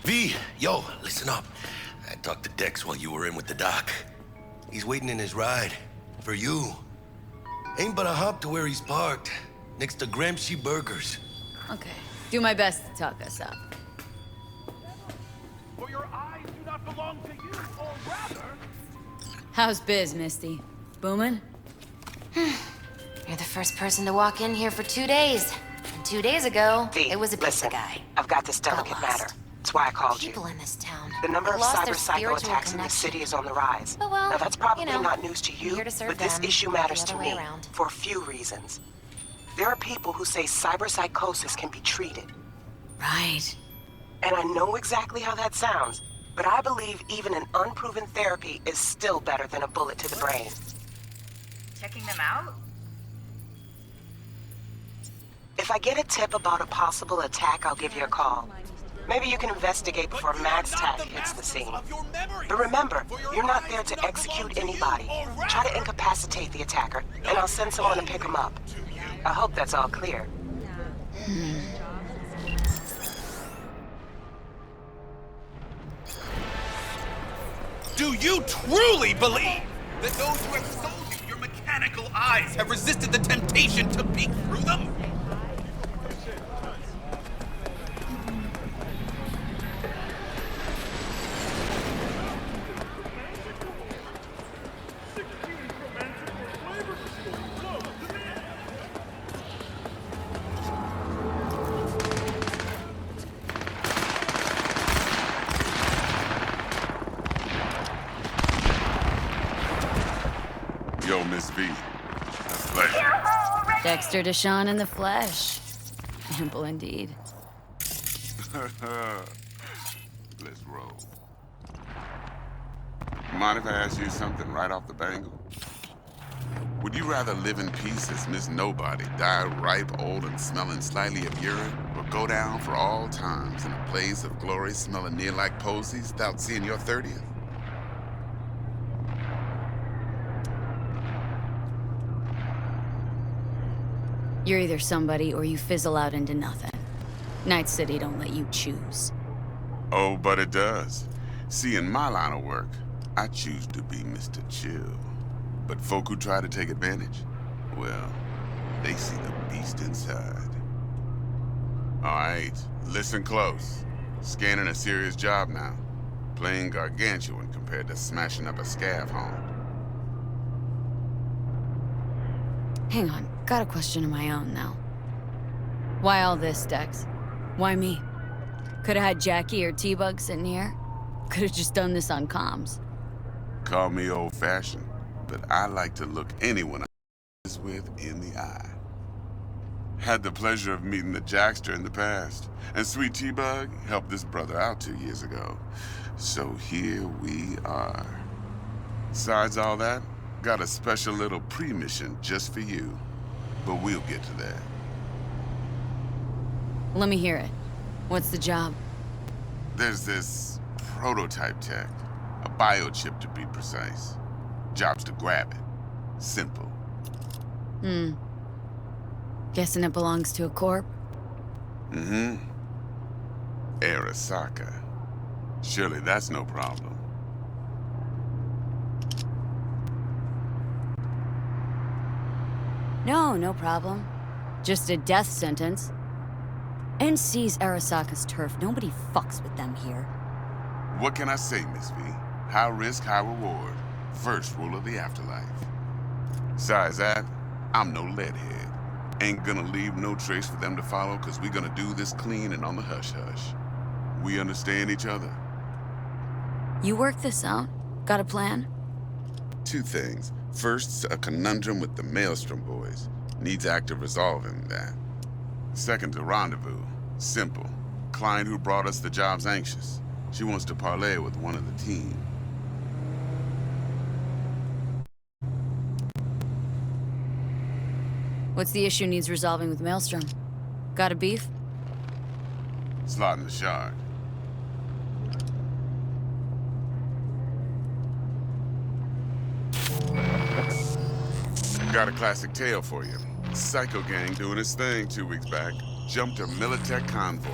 V, yo, listen up. I talked to Dex while you were in with the doc. He's waiting in his ride. For you. Ain't but a hop to where he's parked. Next to Gramsci Burgers. Okay. Do my best to talk us up. For your eyes do not belong to you, or rather... How's biz, Misty? Booming? You're the first person to walk in here for 2 days. And 2 days ago, V, it was a pizza listen, guy. I've got this delicate matter. That's why I called you. People in this town. The number of lost cyber their psycho spiritual attacks in the connection. city is on the rise. Oh, well, now that's probably you know, not news to I'm you, here to serve but this them, issue not matters the to other way me around. for a few reasons. There are people who say cyberpsychosis can be treated. Right. And I know exactly how that sounds, but I believe even an unproven therapy is still better than a bullet to the brain. Checking them out? If I get a tip about a possible attack, I'll give you a call. Maybe you can investigate before Max Tack hits the scene. But remember, you're not there to execute anybody. Try to incapacitate the attacker, and I'll send someone to pick him up. I hope that's all clear. Do you truly believe that those who have sold you your mechanical eyes have resisted the temptation to peek through them? Yo, Miss V. A pleasure. Dexter Deshawn in the flesh. Ample indeed. Let's roll. Mind if I ask you something right off the bangle? Would you rather live in peace as Miss Nobody, die ripe, old, and smelling slightly of urine, or go down for all times in a blaze of glory smelling near like posies without seeing your 30th? You're either somebody or you fizzle out into nothing. Night City don't let you choose. Oh, but it does. See, in my line of work, I choose to be Mr. Chill. But folk who try to take advantage, well, they see the beast inside. All right, listen close. Scanning a serious job now. Playing gargantuan compared to smashing up a scav home. Hang on, got a question of my own now. Why all this, Dex? Why me? Could've had Jackie or T-Bug sitting here. Could've just done this on comms. Call me old-fashioned, but I like to look anyone I'm with in the eye. Had the pleasure of meeting the Jackster in the past, and Sweet T-Bug helped this brother out 2 years ago. So here we are. Besides all that, got a special little pre-mission just for you. But we'll get to that. Let me hear it. What's the job? There's this prototype tech. A biochip to be precise. Job's to grab it. Simple. Guessing it belongs to a corp? Mm-hmm. Arasaka. Surely that's no problem. No problem. Just a death sentence. NC's Arasaka's turf. Nobody fucks with them here. What can I say, Miss V? High risk, high reward. First rule of the afterlife. Besides that, I'm no leadhead. Ain't gonna leave no trace for them to follow, cause we gonna do this clean and on the hush-hush. We understand each other. You work this out? Got a plan? Two things. First, a conundrum with the Maelstrom boys. Needs active resolving that. Second, a rendezvous. Simple. Client who brought us the job's anxious. She wants to parlay with one of the team. What's the issue needs resolving with Maelstrom? Got a beef? Slot in the shard. Got a classic tale for you. Psycho gang doing his thing 2 weeks back. Jumped a Militech convoy.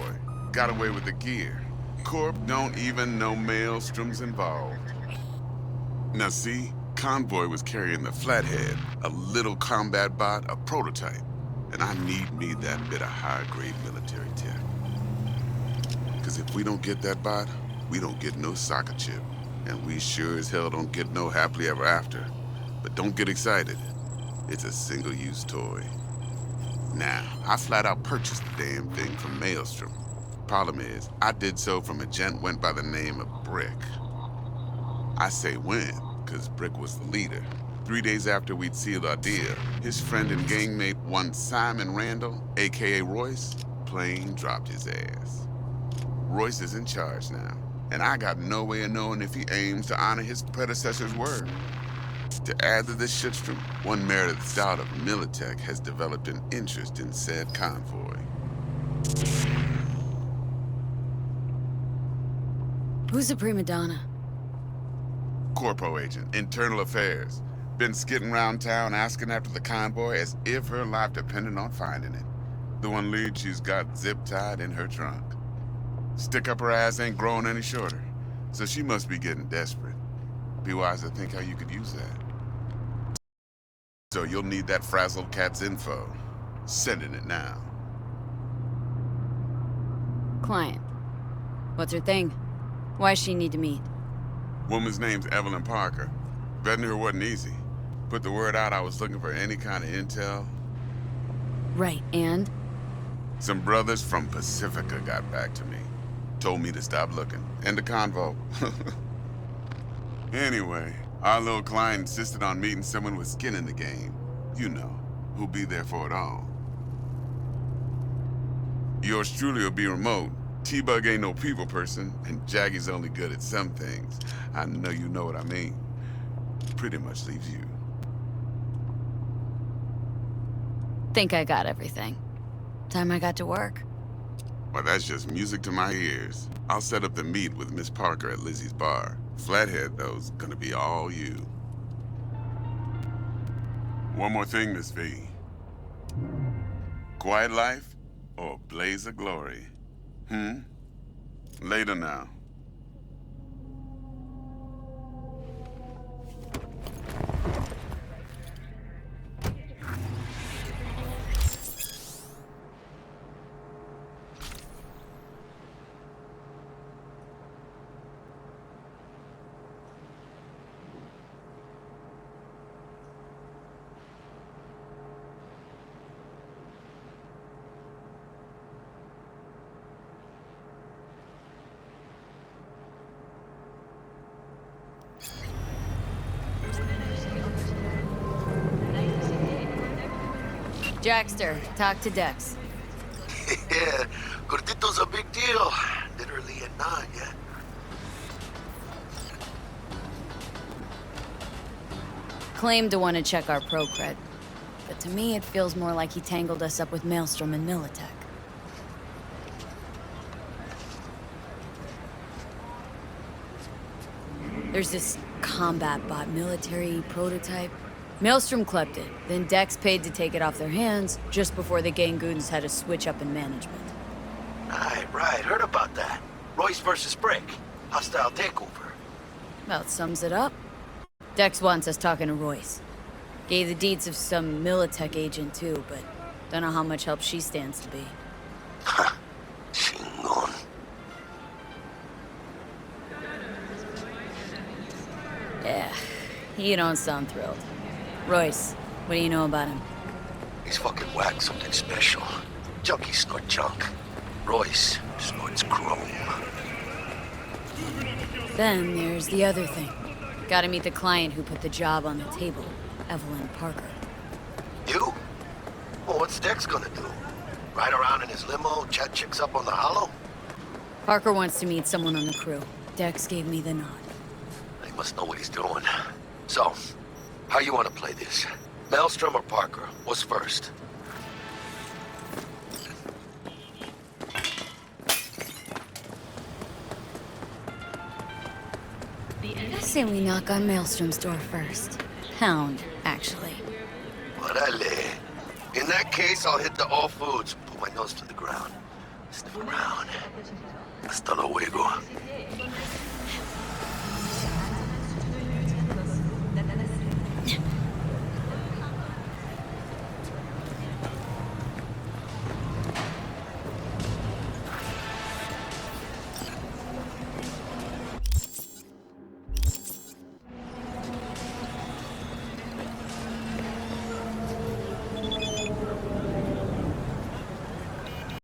Got away with the gear. Corp don't even know Maelstrom's involved. Now see, Convoy was carrying the Flathead, a little combat bot, a prototype. And I need me that bit of high-grade military tech. Because if we don't get that bot, we don't get no soccer chip. And we sure as hell don't get no happily ever after. But don't get excited. It's a single-use toy. Now, I flat out purchased the damn thing from Maelstrom. Problem is, I did so from a gent went by the name of Brick. I say when, because Brick was the leader. 3 days after we'd sealed our deal, his friend and gangmate, one Simon Randall, aka Royce, plain dropped his ass. Royce is in charge now, and I got no way of knowing if he aims to honor his predecessor's word. To add to this shitstrom, one Meredith out of Militech has developed an interest in said convoy. Who's the prima donna? Corpo agent, internal affairs. Been skidding around town asking after the convoy as if her life depended on finding it. The one lead she's got zip-tied in her trunk. Stick up her ass ain't growing any shorter, so she must be getting desperate. Be wise to think how you could use that. So you'll need that frazzled cat's info. Sending it now. Client. What's her thing? Why's she need to meet? Woman's name's Evelyn Parker. Vetting her wasn't easy. Put the word out I was looking for any kind of intel. Right, and? Some brothers from Pacifica got back to me. Told me to stop looking. End of convo. Anyway, our little client insisted on meeting someone with skin in the game. You know, who'll be there for it all. Yours truly will be remote. T-Bug ain't no people person, and Jaggy's only good at some things. I know you know what I mean. Pretty much leaves you. Think I got everything. Time I got to work. Well, that's just music to my ears. I'll set up the meet with Miss Parker at Lizzie's bar. Flathead, though's gonna be all you. One more thing, Miss V. Quiet life or blaze of glory? Later now. Jackster, talk to Dex. Yeah, Gordito's a big deal. Literally and not, yeah. Claimed to want to check our pro cred, but to me it feels more like he tangled us up with Maelstrom and Militech. There's this combat bot military prototype. Maelstrom clept it, then Dex paid to take it off their hands just before the gang goons had a switch up in management. Right, heard about that. Royce versus Brick. Hostile takeover. About sums it up. Dex wants us talking to Royce. Gave the deeds of some Militech agent too, but don't know how much help she stands to be. Ha! Chingon. Yeah, you don't sound thrilled. Royce, what do you know about him? He's fucking whack, something special. Junkies snort junk. Royce snorts chrome. Then there's the other thing. Gotta meet the client who put the job on the table, Evelyn Parker. You? Well, what's Dex gonna do? Ride around in his limo, chat chicks up on the hollow? Parker wants to meet someone on the crew. Dex gave me the nod. He must know what he's doing. So, how you want to play this? Maelstrom or Parker? What's first? I say we knock on Maelstrom's door first. Hound, actually. Orale. In that case, I'll hit the all foods, put my nose to the ground. Sniff around. Hasta luego.